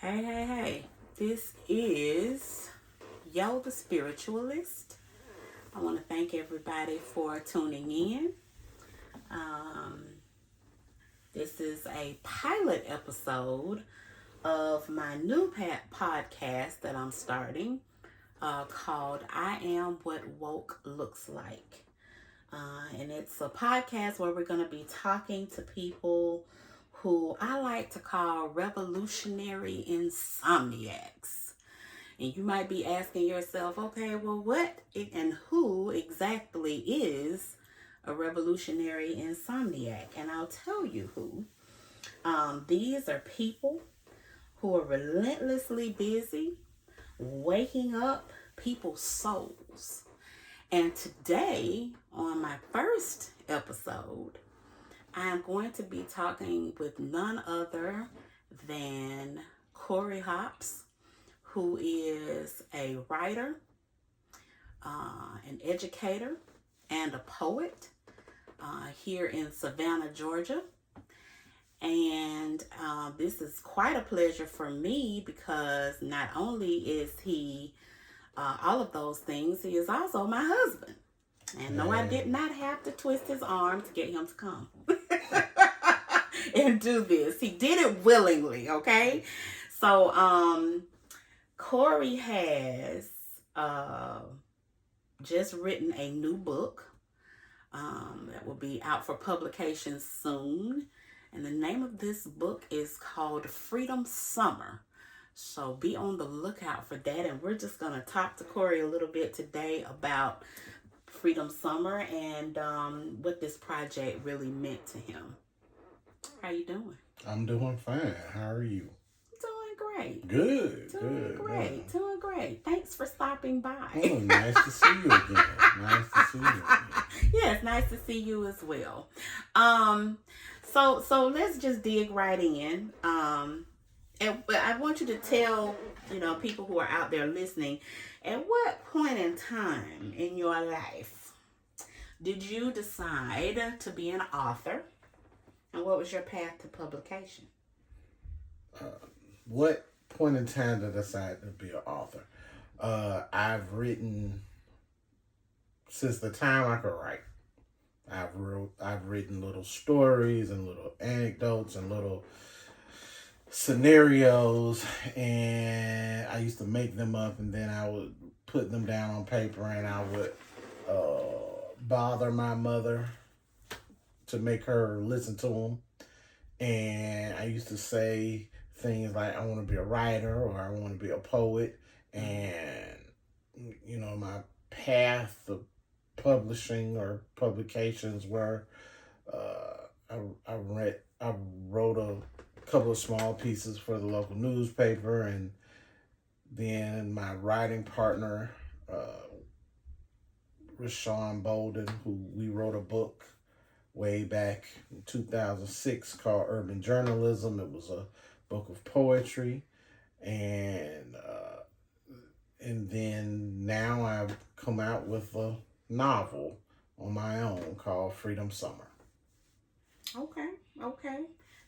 Hey, hey, hey. This is Yo the Spiritualist. I want to thank everybody for tuning in. Um, this is a pilot episode of my new podcast that I'm starting called I Am What Woke Looks Like. And it's a podcast where we're going to be talking to people who I like to call revolutionary insomniacs. And you might be asking yourself, okay, well, what and who exactly is a revolutionary insomniac? And I'll tell you who. These are people who are relentlessly busy waking up people's souls. And today, on my first episode, I am going to be talking with none other than Corey Hops, who is a writer, an educator, and a poet here in Savannah, Georgia. And this is quite a pleasure for me because not only is he all of those things, he is also my husband. And no, I did not have to twist his arm to get him to come and do this. He did it willingly, okay? So, Corey has just written a new book that will be out for publication soon. And the name of this book is called Freedom Summer. So be on the lookout for that. And we're just going to talk to Corey a little bit today about Freedom Summer and what this project really meant to him. How you doing? I'm doing fine. How are you? Doing great. Good. Doing great. Thanks for stopping by. Oh, nice to see you again. Yeah, it's nice to see you as well. So let's just dig right in. And I want you to tell, people who are out there listening, at what point in time in your life did you decide to be an author? And what was your path to publication? What point in time did I decide to be an author? I've written since the time I could write. I've written little stories and little anecdotes and little scenarios, and I used to make them up, and then I would put them down on paper, and I would bother my mother to make her listen to them. And I used to say things like, I want to be a writer or I want to be a poet. And, my path of publishing or publications were, I wrote a couple of small pieces for the local newspaper, and then my writing partner, Rashawn Bolden, who we wrote a book way back in 2006 called Urban Journalism. It was a book of poetry, and then now I've come out with a novel on my own called Freedom Summer. Okay.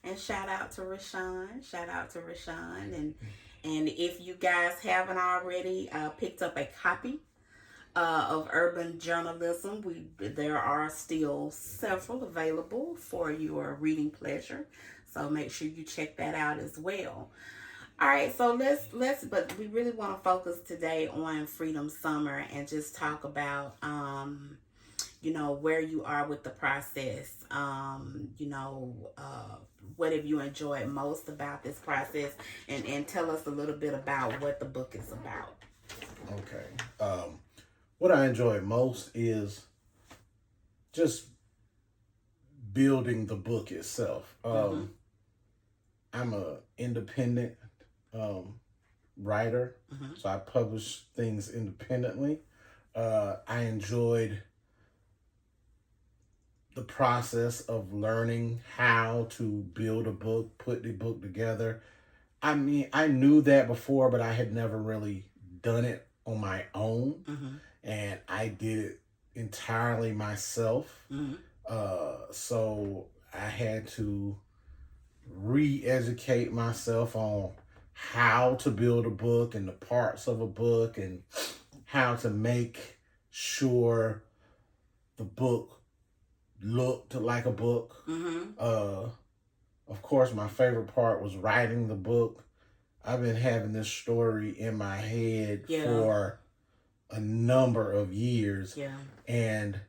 And shout out to Rashawn. And if you guys haven't already picked up a copy of Urban Journalism, there are still several available for your reading pleasure. So make sure you check that out as well. All right, so but we really want to focus today on Freedom Summer and just talk about where you are with the process. What have you enjoyed most about this process, and tell us a little bit about what the book is about. Okay. What I enjoy most is just building the book itself. I'm an independent writer, so I publish things independently. I enjoyed the process of learning how to build a book, put the book together. I mean, I knew that before, but I had never really done it on my own. And I did it entirely myself. So I had to re-educate myself on how to build a book and the parts of a book and how to make sure the book looked like a book. Of course, my favorite part was writing the book. I've been having this story in my head for a number of years. Yeah. And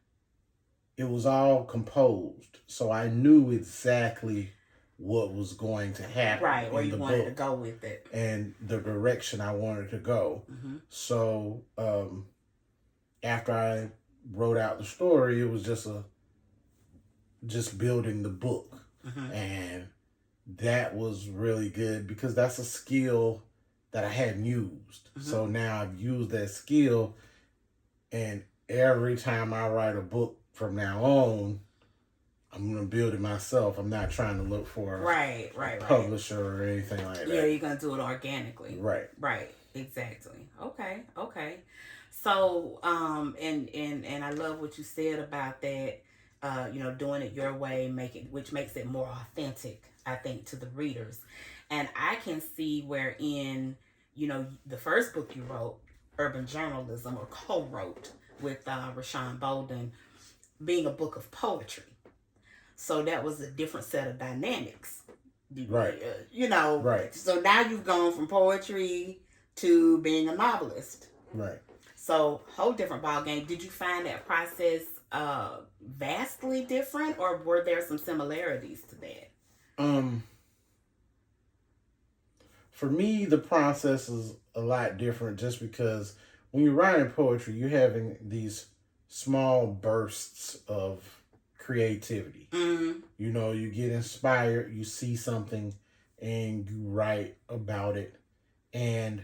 it was all composed. So I knew exactly what was going to happen. Right, where you wanted to go with it. And the direction I wanted to go. So after I wrote out the story, it was just building the book. And that was really good because that's a skill that I hadn't used. So now I've used that skill, and every time I write a book from now on, I'm going to build it myself. I'm not trying to look for a publisher or anything like that. Yeah, you're going to do it organically. Right. Exactly. Okay. So, and I love what you said about that, doing it your way, which makes it more authentic, I think, to the readers. And I can see where in, the first book you wrote, Urban Journalism, or co-wrote with Rashawn Bolden, being a book of poetry. So that was a different set of dynamics. Right. Right. So now you've gone from poetry to being a novelist. Right. So whole different ball game. Did you find that process vastly different, or were there some similarities to that? For me, the process is a lot different just because when you're writing poetry, you're having these small bursts of creativity. You get inspired, you see something, and you write about it, and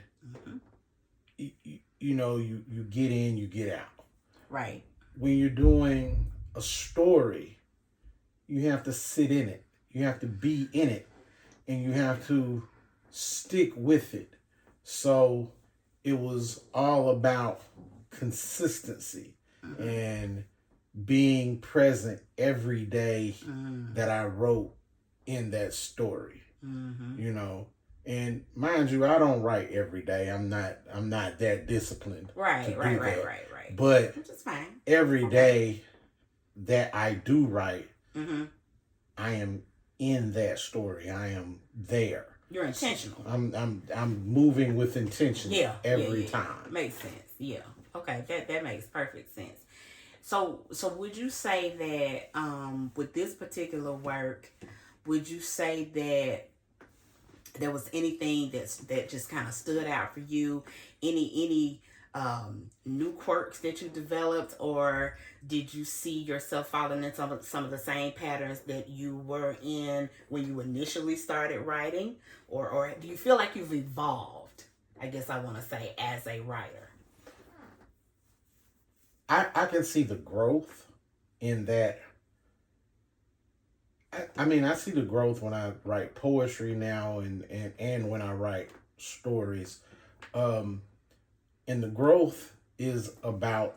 you get in, you get out. Right. When you're doing a story, you have to sit in it, you have to be in it, and you have to stick with it. So it was all about consistency and being present every day that I wrote in that story. And mind you, I don't write every day. I'm not that disciplined. Right. But which is fine. Every day that I do write, I am in that story. I am there. You're intentional. I'm moving with intention every time. Makes sense. Yeah. Okay. That makes perfect sense. So would you say that with this particular work, would you say that there was anything that just kind of stood out for you? Any new quirks that you developed, or did you see yourself falling into some of the same patterns that you were in when you initially started writing, or do you feel like you've evolved, I guess I want to say, as a writer? I can see the growth in that. I see the growth when I write poetry now and when I write stories. And the growth is about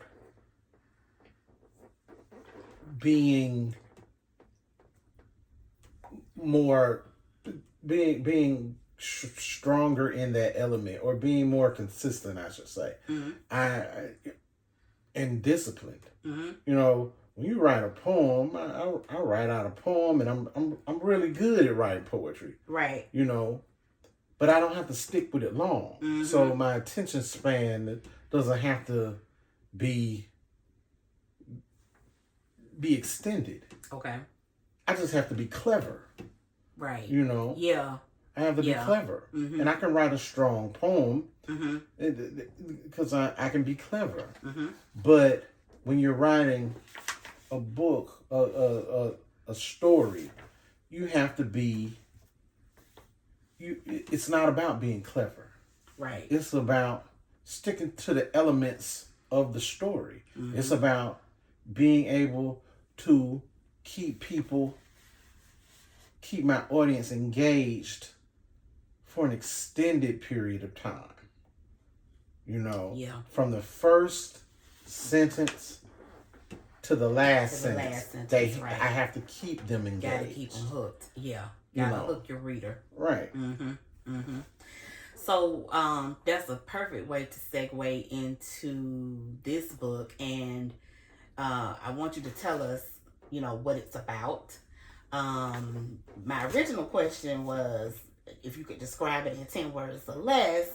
being stronger in that element, or being more consistent, I should say. And disciplined. When you write a poem, I write out a poem, and I'm really good at writing poetry. Right. But I don't have to stick with it long. So my attention span doesn't have to be extended. Okay. I just have to be clever. Right. Yeah. I have to be clever. And I can write a strong poem because I can be clever. But when you're writing a book, a story, you have to be. It's not about being clever. Right. It's about sticking to the elements of the story. It's about being able to keep my audience engaged for an extended period of time. From the first sentence to the last sentence. I have to keep them engaged. Gotta keep them hooked. Yeah. Gotta hook your reader. Right. So that's a perfect way to segue into this book, and I want you to tell us, what it's about. My original question was if you could describe it in 10 words or less.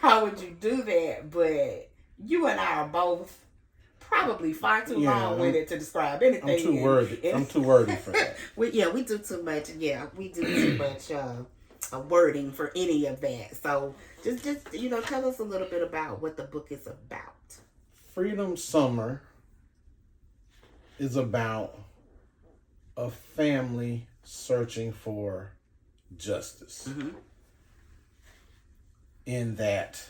How would you do that? But you and I are both probably far too long with it to describe anything. I'm too wordy. I'm too wordy for that. we do too much. Yeah, we do too much wording for any of that. So just tell us a little bit about what the book is about. Freedom Summer is about a family searching for justice. Mm-hmm. In that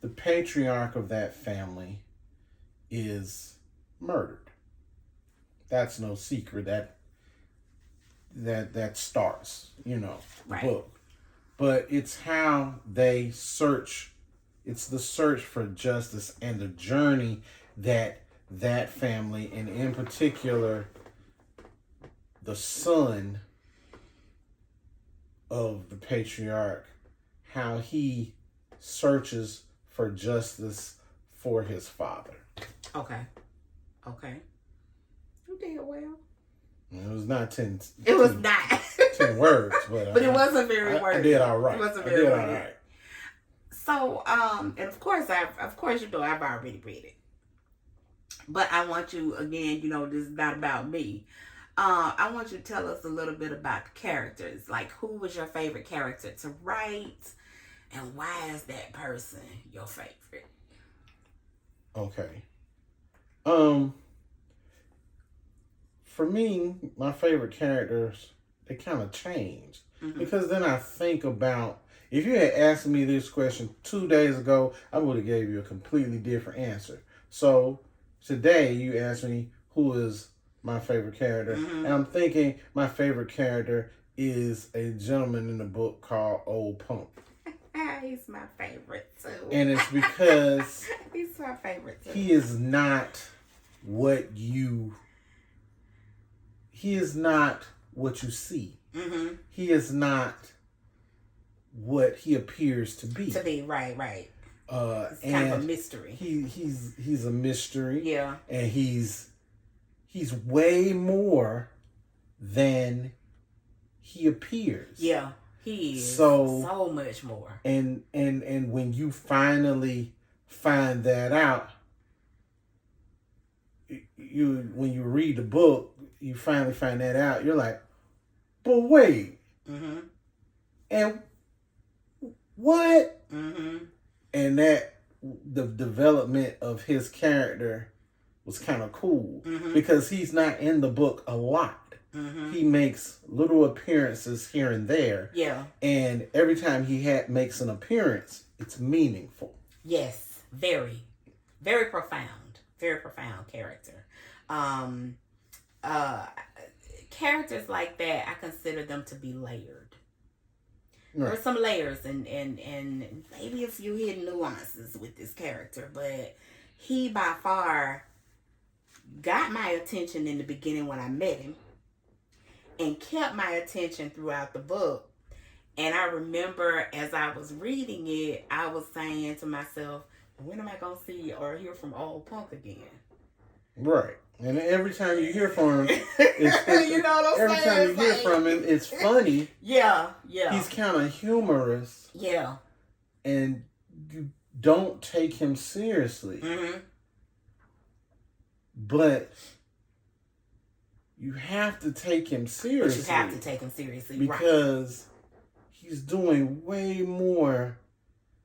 the patriarch of that family is murdered. That's no secret. That starts, the right. book. But it's how they search. It's the search for justice and the journey that family, and in particular, the son of the patriarch, how he searches for justice for his father. Okay. You did well. It was not 10. It was not 10 words, but it wasn't very wordy. I did all right. It wasn't very wordy. All right. So, and of course, I've already read it. But I want you, again, this is not about me. I want you to tell us a little bit about the characters. Like, who was your favorite character to write? And why is that person your favorite? Okay. For me, my favorite characters, they kind of changed. Mm-hmm. Because then I think about, if you had asked me this question 2 days ago, I would have gave you a completely different answer. So today you asked me who is my favorite character. Mm-hmm. And I'm thinking my favorite character is a gentleman in the book called Old Punk. He's my favorite too. And it's because he's my favorite too. He is not what you see. Mm-hmm. He is not what he appears to be. Right. It's kind of a mystery. He's a mystery. Yeah. And he's way more than he appears. Yeah. He is so much more. And when you finally find that out, when you read the book, you finally find that out. You're like, but wait, mm-hmm. And what? Mm-hmm. And that the development of his character was kind of cool, mm-hmm. because he's not in the book a lot. Mm-hmm. He makes little appearances here and there. Yeah. And every time he makes an appearance, it's meaningful. Yes. Very. Very profound. Very profound character. Characters like that, I consider them to be layered. Right. There are some layers and maybe a few hidden nuances with this character, but he by far got my attention in the beginning when I met him, and kept my attention throughout the book. And I remember as I was reading it, I was saying to myself, when am I going to see or hear from Old Punk again? Right. And every time you hear from him, every time you hear from him, it's funny. Yeah. He's kind of humorous. Yeah. And you don't take him seriously. Mm-hmm. But you have to take him seriously. But you have to take him seriously, because he's doing way more.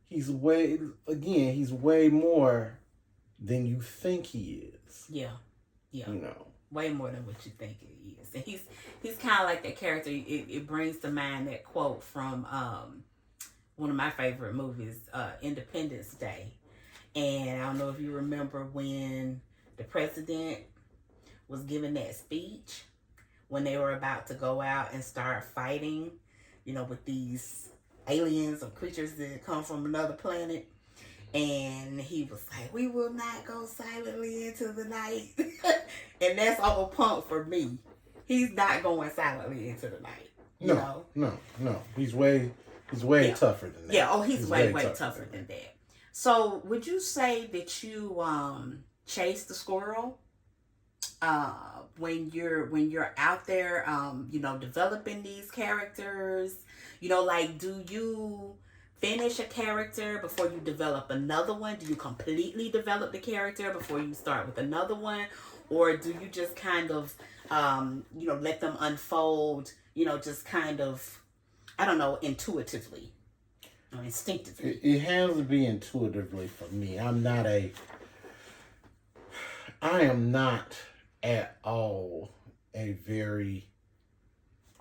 He's way more than you think he is. Yeah. Way more than what you think he is. And he's kind of like that character. It brings to mind that quote from one of my favorite movies, Independence Day. And I don't know if you remember when the president was giving that speech when they were about to go out and start fighting, with these aliens or creatures that come from another planet. And he was like, we will not go silently into the night. And that's Old Punk for me. He's not going silently into the night. No. He's way He's way tougher than that. Yeah, oh, he's way tougher than that. So, would you say that you chase the squirrel when you're out there, developing these characters? Like, do you finish a character before you develop another one? Do you completely develop the character before you start with another one, or do you just kind of let them unfold? Just kind of, I don't know, intuitively. Instinctively. It has to be intuitively for me. I am not at all a very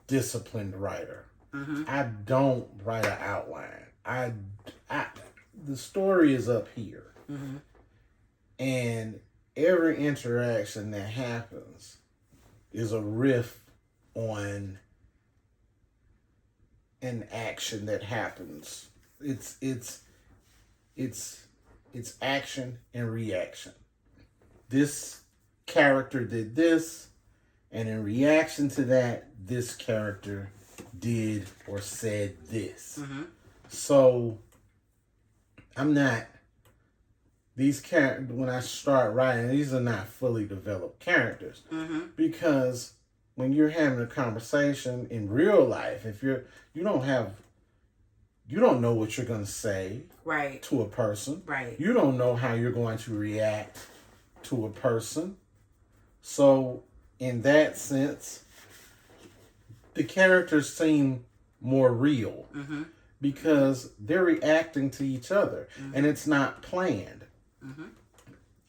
disciplined writer. Mm-hmm. I don't write an outline. The story is up here. Mm-hmm. And every interaction that happens is a riff on an action that happens. It's action and reaction. This character did this, and in reaction to that, this character did or said this. Mm-hmm. So I'm not, these characters, when I start writing, these are not fully developed characters. Mm-hmm. Because when you're having a conversation in real life, if you don't know what you're going to say to a person. Right. You don't know how you're going to react to a person. So in that sense, the characters seem more real. Mm-hmm. Because they're reacting to each other. Mm-hmm. And it's not planned. Mm-hmm.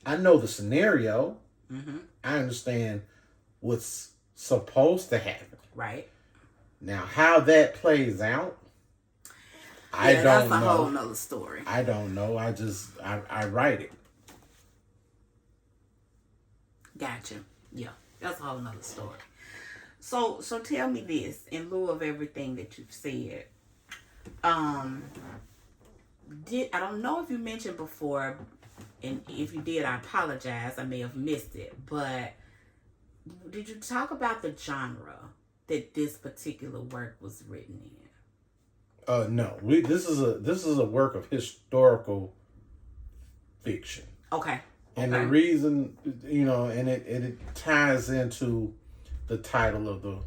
I know the scenario. Mm-hmm. I understand what's supposed to happen. Right. Now, how that plays out, I don't know. That's a whole nother story. I don't know. I write it. Gotcha. Yeah, that's a whole nother story. So tell me this, in lieu of everything that you've said, I don't know if you mentioned before, and if you did, I apologize. I may have missed it, but did you talk about the genre that this particular work was written in? No. This is a work of historical fiction. Okay. And the reason, and it ties into the title of the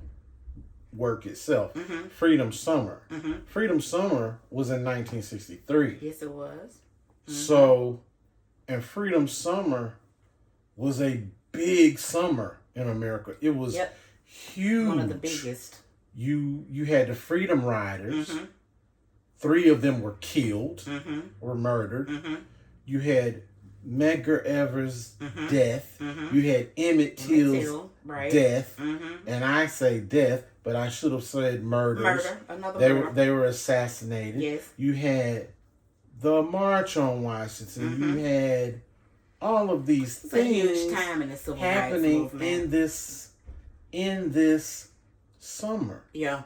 work itself. Mm-hmm. Freedom Summer. Mm-hmm. Freedom Summer was in 1963. Yes, it was. Mm-hmm. So, and Freedom Summer was a big summer in America. It was huge. One of the biggest. You had the Freedom Riders. Mm-hmm. 3 of them were killed, mm-hmm. were murdered. Mm-hmm. You had Medgar Evers' mm-hmm. death. Mm-hmm. You had Emmett Till's death. Mm-hmm. And I say death, but I should have said murders. Murder. Another murder. They were assassinated. Yes. You had the March on Washington. Mm-hmm. You had all of these it's things a huge time in the civil happening rights movement. in this summer. Yeah.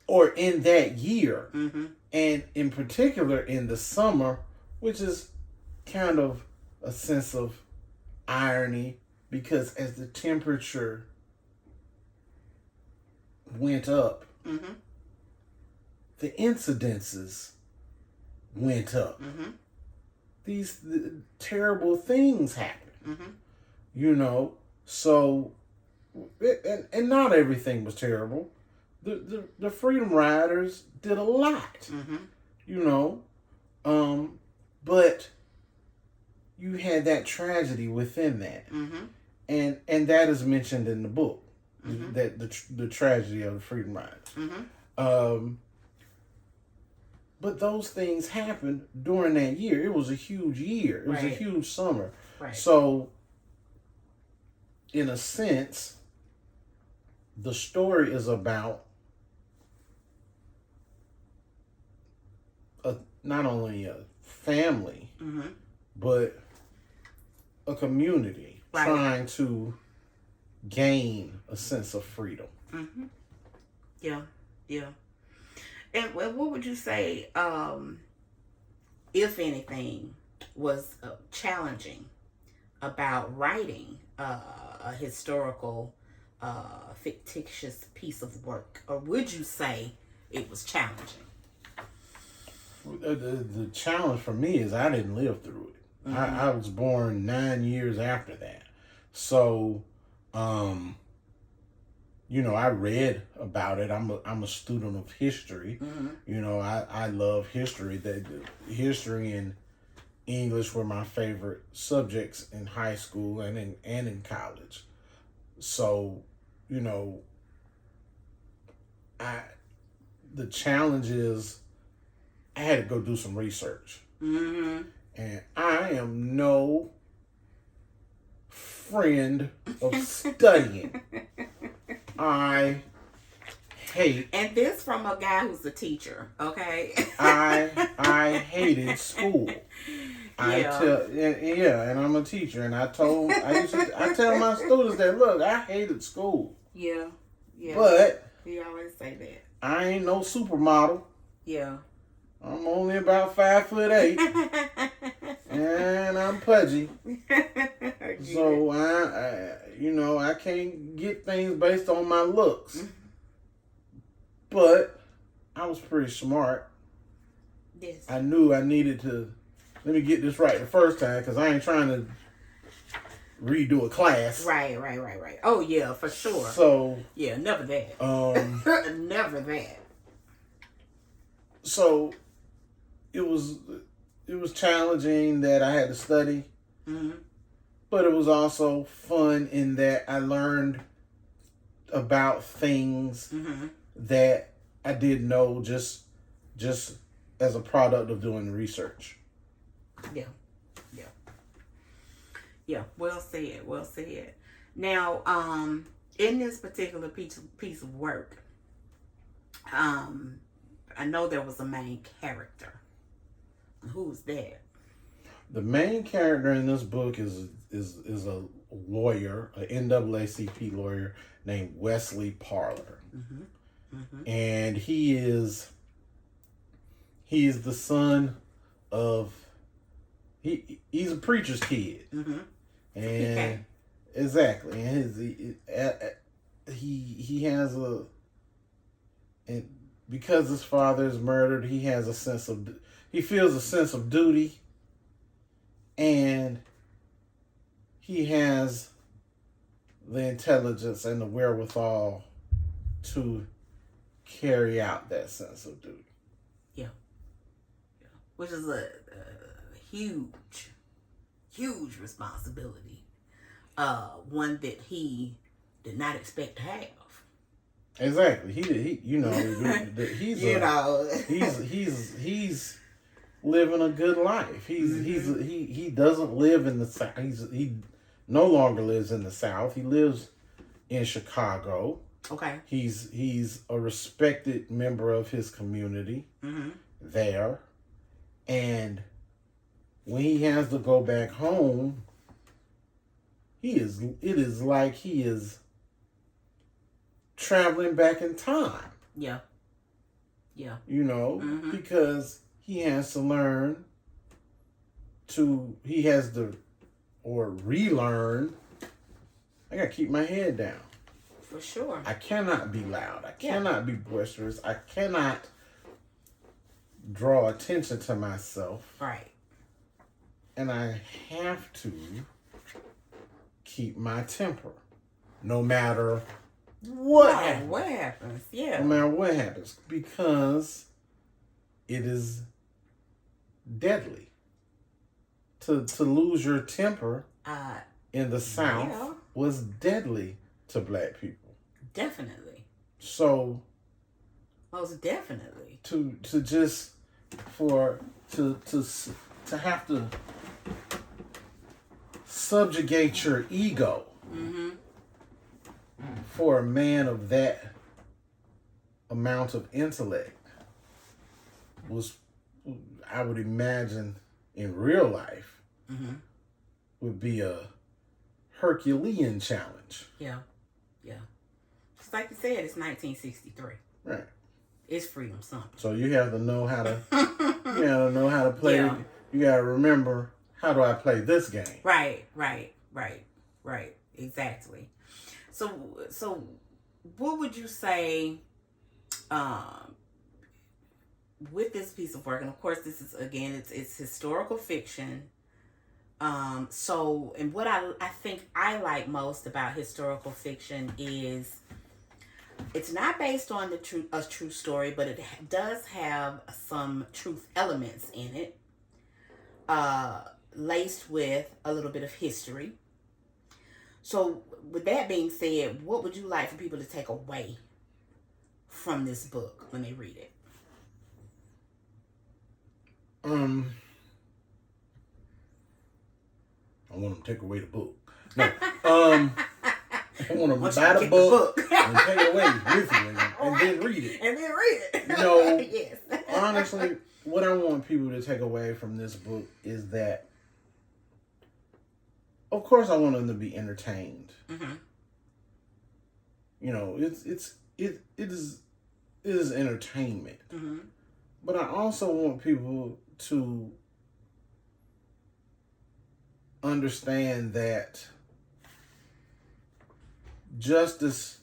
Or in that year. Mm-hmm. And in particular in the summer, which is kind of a sense of irony, because as the temperature went up, mm-hmm. the incidences went up. Mm-hmm. These terrible things happen. Mm-hmm. So, and not everything was terrible. The Freedom Riders did a lot. Mm-hmm. But you had that tragedy within that. Mm-hmm. And that is mentioned in the book. Mm-hmm. That the tragedy of the Freedom Riders. Mm-hmm. But those things happened during that year. It was a huge year. It was a huge summer. Right. So, in a sense, the story is about not only a family, mm-hmm. but a community trying to gain a sense of freedom. Mm-hmm. Yeah. And what would you say, if anything, was challenging about writing a historical, fictitious piece of work? Or would you say it was challenging? The challenge for me is I didn't live through it. I was born 9 years after that. So, I read about it. I'm a student of history. I love history. History and English were my favorite subjects in high school and in college. So, the challenge is I had to go do some research. And I am no friend of studying. I hate. And this from a guy who's a teacher, okay? I hated school. And I'm a teacher, and I tell my students that, look, I hated school. Yeah. But you always say that. I ain't no supermodel. Yeah. I'm only about 5'8", and I'm pudgy. So I can't get things based on my looks. But I was pretty smart. Yes. I knew I needed to. Let me get this right the first time, because I ain't trying to redo a class. Right. Oh yeah, for sure. So yeah, never that. Never that. So it was challenging that I had to study, but it was also fun in that I learned about things that I didn't know just as a product of doing research. Yeah. Well said. Now, in this particular piece of work, I know there was a main character. Who's that? The main character in this book is a lawyer, an NAACP lawyer named Wesley Parler, and he is the son of he's a preacher's kid, and exactly, and he has and because his father is murdered, he feels a sense of duty, and he has the intelligence and the wherewithal to carry out that sense of duty. Yeah. Which is a huge responsibility. One that he did not expect to have. Exactly. He's living a good life. He doesn't live in the South. He no longer lives in the South. He lives in Chicago. Okay. He's a respected member of his community there, and when he has to go back home, it is like he is traveling back in time. Yeah. Because he has to learn or relearn. I gotta keep my head down. For sure. I cannot be loud. I cannot be boisterous. I cannot draw attention to myself. Right. And I have to keep my temper. No matter what happens. What happens? Yeah. No matter what happens. Because it is deadly. To lose your temper in the South was deadly to black people. Definitely. So most definitely. To have to subjugate your ego for a man of that amount of intellect was, I would imagine, in real life, would be a Herculean challenge. Yeah. Just like you said, it's 1963. Right. It's freedom something. So you have to know how to play. Yeah. You got to remember, how do I play this game? Right. Exactly. So what would you say with this piece of work, and of course, this is again, it's historical fiction. So, and what I think I like most about historical fiction is it's not based on a true story, but it does have some truth elements in it, laced with a little bit of history. So, with that being said, what would you like for people to take away from this book when they read it? I want them to take away the book. No, I want them to buy the book and take it away with you and then read it. And then read it. Yes. Honestly, what I want people to take away from this book is that, of course, I want them to be entertained. Mm-hmm. It is entertainment. Mm-hmm. But I also want people to understand that justice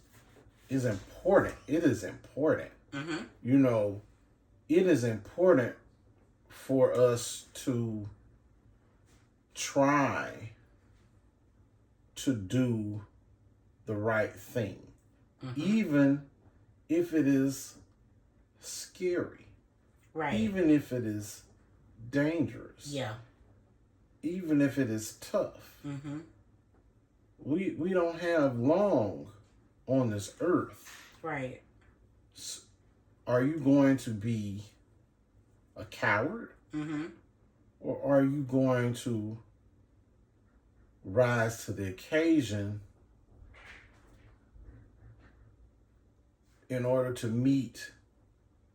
is important. It is important. Mm-hmm. It is important for us to try to do the right thing, even if it is scary. Right. Even if it is dangerous. Yeah. Even if it is tough. Mm-hmm. We don't have long on this earth. Right. Are you going to be a coward? Mm-hmm. Or are you going to rise to the occasion in order to meet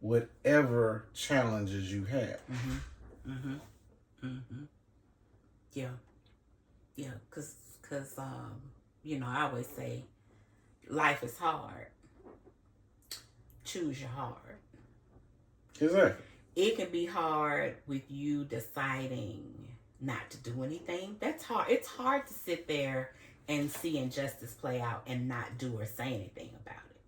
whatever challenges you have? Mm-hmm. Mm-hmm. Mm-hmm. Yeah. Yeah. Cause I always say life is hard. Choose your hard. Exactly. It can be hard with you deciding not to do anything. That's hard. It's hard to sit there and see injustice play out and not do or say anything about it.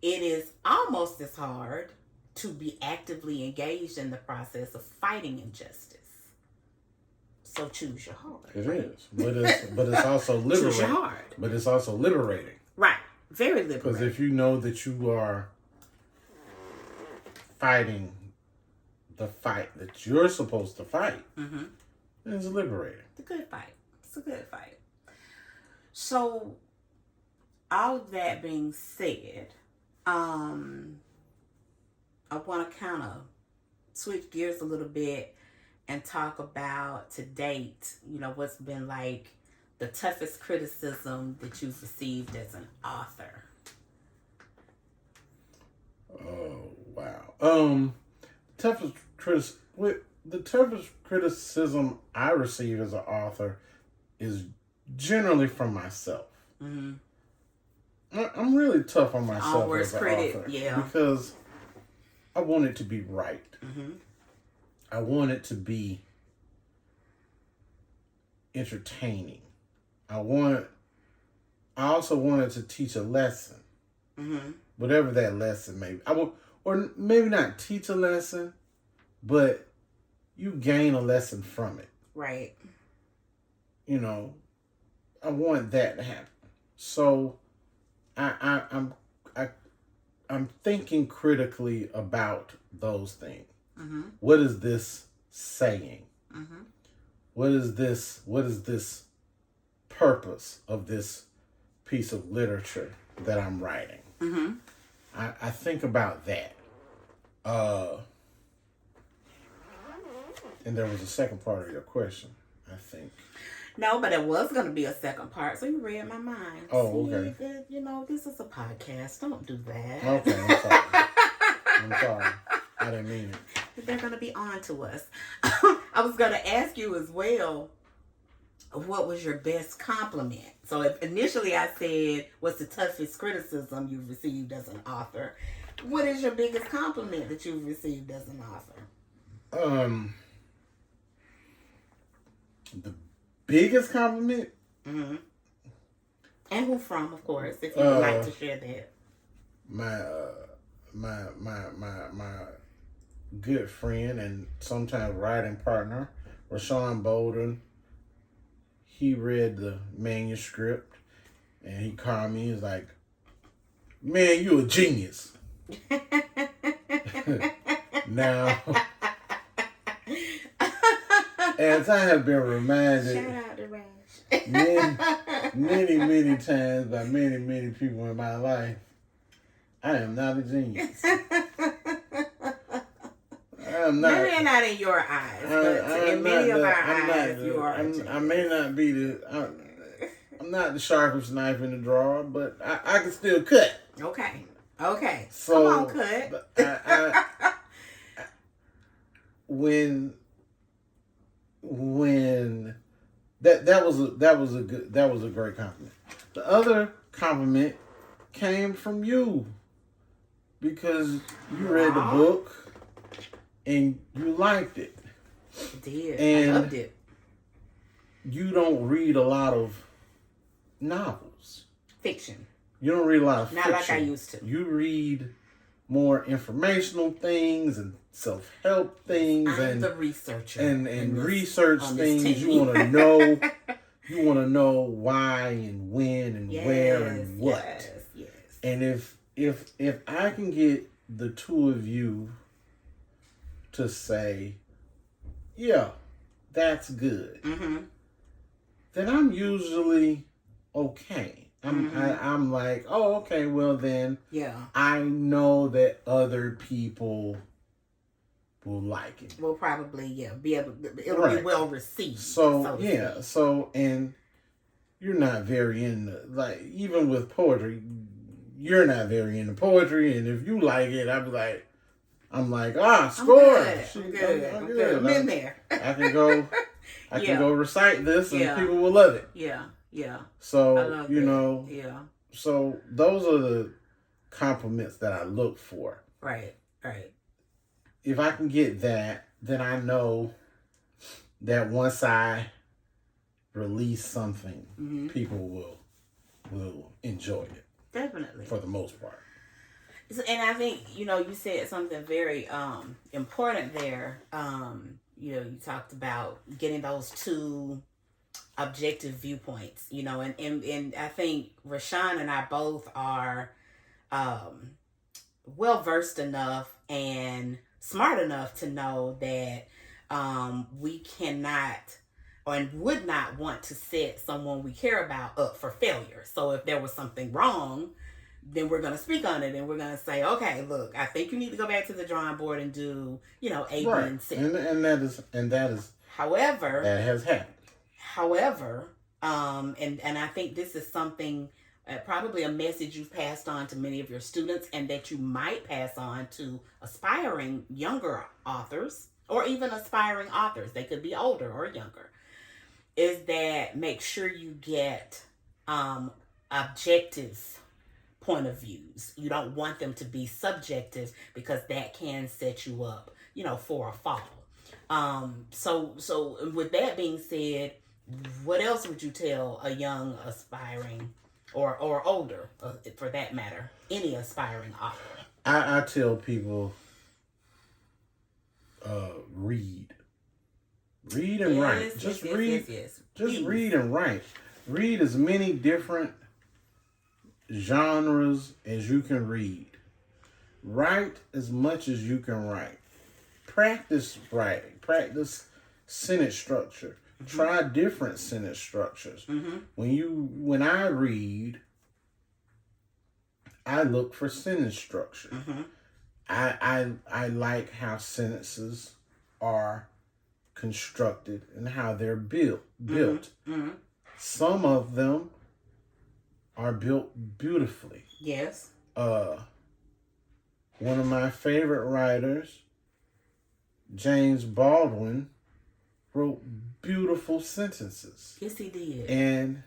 It is almost as hard to be actively engaged in the process of fighting injustice. So choose your heart. It is. But it's also liberating. Choose your heart. But it's also liberating. Right. Very liberating. Because if you know that you are fighting the fight that you're supposed to fight, it's liberating. It's a good fight. It's a good fight. So, all of that being said, I want to kind of switch gears a little bit and talk about to date, what's been like the toughest criticism that you've received as an author. Oh, wow. The toughest criticism I receive as an author is generally from myself. Mm-hmm. I'm really tough on myself as an author. Yeah. Because I want it to be right. Mm-hmm. I want it to be entertaining. I also want it to teach a lesson. Mm-hmm. Whatever that lesson may be. Or maybe not teach a lesson, but you gain a lesson from it. Right. I want that to happen. So I'm thinking critically about those things. Mm-hmm. What is this saying? Mm-hmm. What is this purpose of this piece of literature that I'm writing? Mm-hmm. I think about that. And there was a second part of your question, I think. No, but it was going to be a second part, so you read my mind. Oh, okay. This is a podcast. Don't do that. Okay, I'm sorry. I'm sorry. I didn't mean it. They're going to be on to us. I was going to ask you as well, what was your best compliment? So initially I said, what's the toughest criticism you've received as an author? What is your biggest compliment that you've received as an author? The biggest compliment? Mm-hmm. And who from, of course, if you would like to share that. my good friend and sometimes writing partner, Rashawn Bolden, he read the manuscript and he called me. He's like, "Man, you a genius." Now, as I have been reminded Shout out to Rash. many times by many people in my life, I am not a genius. I'm not. Maybe not in your eyes, but in many of our eyes, you are. I may not be I'm not the sharpest knife in the drawer, but I can still cut. Okay. So, come on, cut. When that was a great compliment. The other compliment came from you because you read the book and you liked it. I did. And I loved it. You don't read a lot of novels. Fiction. You don't read a lot of Not fiction. like I used to. You read more informational things and self-help things. I'm the researcher. And research things. You want to know. You want to know why and when and where and what. Yes. And if I can get the two of you to say, yeah, that's good, then I'm usually okay. I'm like, oh, okay, well then, I know that other people will like it. Will probably, be able. It'll be well received. So and you're not very into, like, even with poetry, you're not very into poetry, and if you like it, I'm like, score. I'm good. I'm in there. I can go recite this, and people will love it. Yeah. So, so those are the compliments that I look for. Right. If I can get that, then I know that once I release something, people will enjoy it. Definitely. For the most part. And I think, you said something very important there. You talked about getting those two objective viewpoints, and I think Rashawn and I both are well versed enough and smart enough to know that we cannot and would not want to set someone we care about up for failure. So if there was something wrong, then we're going to speak on it and we're going to say, okay, look, I think you need to go back to the drawing board and do, A, B, and C. And that is. However, that has happened. However, and I think this is something, probably a message you've passed on to many of your students and that you might pass on to aspiring younger authors or even aspiring authors. They could be older or younger. Is that make sure you get objective point of views. You don't want them to be subjective because that can set you up, for a fall. So with that being said, what else would you tell a young aspiring or older, for that matter, any aspiring author? I tell people, read and write. Just read. Yes. Just read and write. Read as many different genres as you can read. Write as much as you can write. Practice writing. Practice sentence structure. Try different sentence structures. When I read, I look for sentence structure. I like how sentences are constructed and how they're built. Some of them are built beautifully. Yes. One of my favorite writers, James Baldwin, wrote beautiful sentences. Yes, he did. And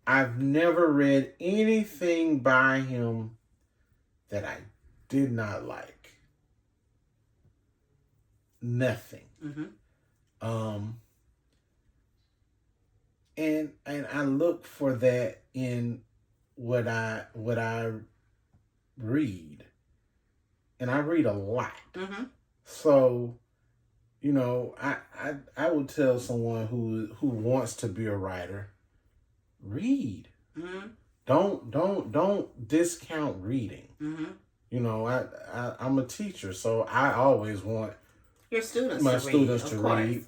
I've never read anything by him that I did not like. Nothing. And I look for that in what I read. and I read a lot. Mm-hmm. So, you know, I would tell someone who wants to be a writer, read. Mm-hmm. Don't discount reading. Mm-hmm. You know, I'm a teacher, so I always want Your students my to students read, to of course. read.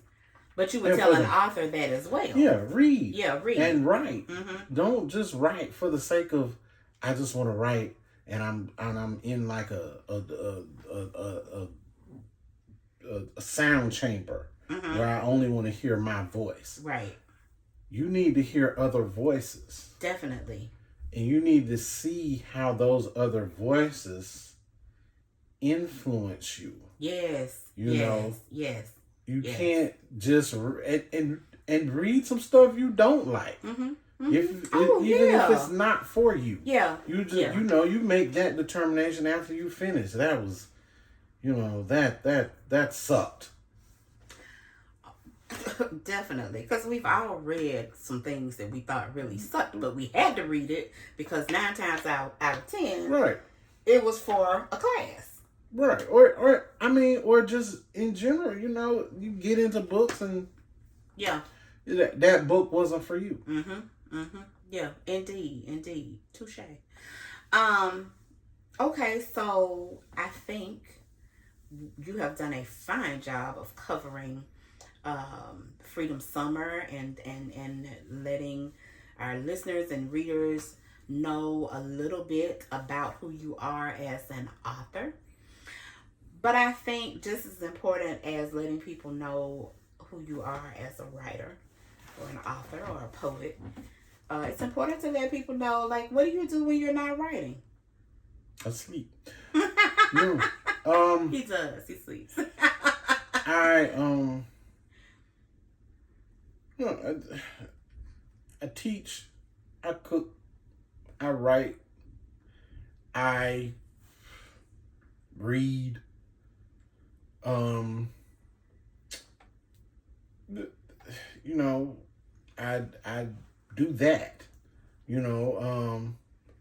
But you would And tell for an the, author that as well. yeah, read. Yeah, read. And write. Mm-hmm. Don't just write for the sake of I just want to write and I'm in like a sound chamber Mm-hmm. where I only want to hear my voice. Right. You need to hear other voices. Definitely. And you need to see how those other voices influence you. Yes. You know. Yes. You yes. can't just and read some stuff you don't like. Mm-hmm. Mm-hmm. Even if it's not for you. Yeah. You just you know, you make that determination after you finish. That was, you know, that sucked. Definitely, because we've all read some things that we thought really sucked, but we had to read it because 9 times out of 10, right, it was for a class. Right, or just in general, you know, you get into books and yeah, that book wasn't for you. Yeah, indeed, touche. Okay, so I think you have done a fine job of covering Freedom Summer and letting our listeners and readers know a little bit about who you are as an author. But I think just as important as letting people know who you are as a writer or an author or a poet, it's important to let people know, like, what do you do when you're not writing? I sleep. He does. He sleeps. I teach, I cook, I write, I read. You know, I do that. You know,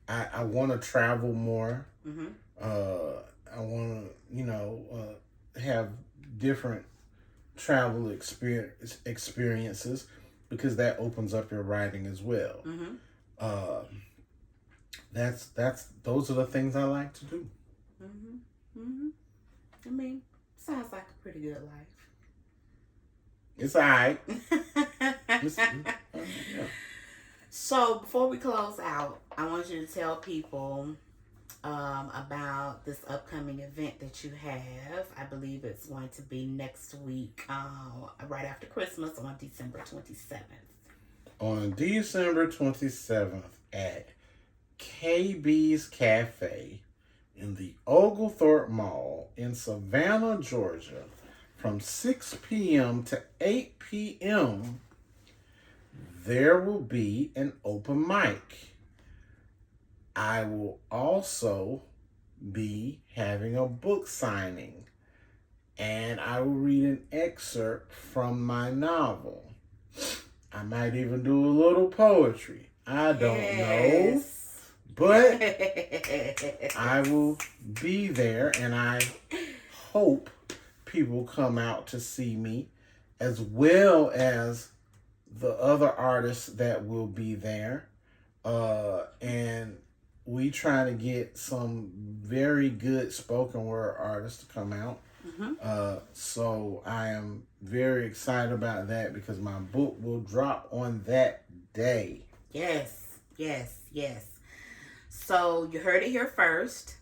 I want to travel more. Mm-hmm. I want to, you know, have different travel experiences because that opens up your writing as well. Mm-hmm. Those are the things I like to do. Mm-hmm. Mm-hmm. I mean, sounds like a pretty good life. It's all right. So before we close out, I want you to tell people about this upcoming event that you have. I believe it's going to be next week, right after Christmas on December 27th. On December 27th at KB's Cafe in the Oglethorpe Mall in Savannah, Georgia, from 6 p.m. to 8 p.m., there will be an open mic. I will also be having a book signing, and I will read an excerpt from my novel. I might even do a little poetry. I don't know, but I will be there, and I hope people come out to see me, as well as the other artists that will be there. And we try to get some very good spoken word artists to come out. Mm-hmm. So I am very excited about that because my book will drop on that day. Yes. So you heard it here first.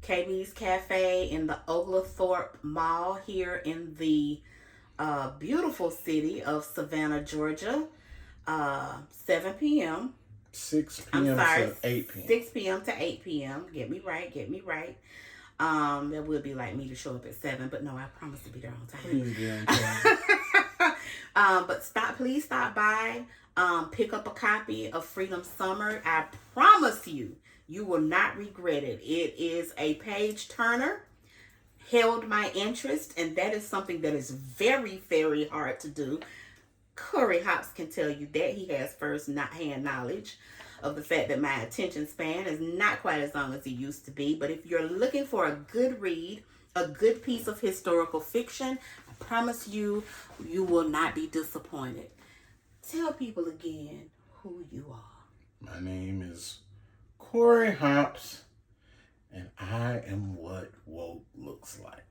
KB's Cafe in the Oglethorpe Mall here in the beautiful city of Savannah, Georgia. 7 p.m. 6 p.m. to 8 p.m. 6 p.m. to 8 p.m. Get me right. That would be like me to show up at 7, but no, I promise to be there on time. Please be on time. But please stop by. Pick up a copy of Freedom Summer. I promise you will not regret it. It is a page turner. Held my interest, and that is something that is very, very hard to do. Corey Hops can tell you that. He has first hand knowledge. of the fact that my attention span is not quite as long as it used to be. But if you're looking for a good read, a good piece of historical fiction, I promise you, you will not be disappointed. Tell people again who you are. My name is Corey Hops, and I am what woke looks like.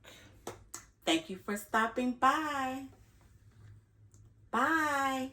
Thank you for stopping by. Bye.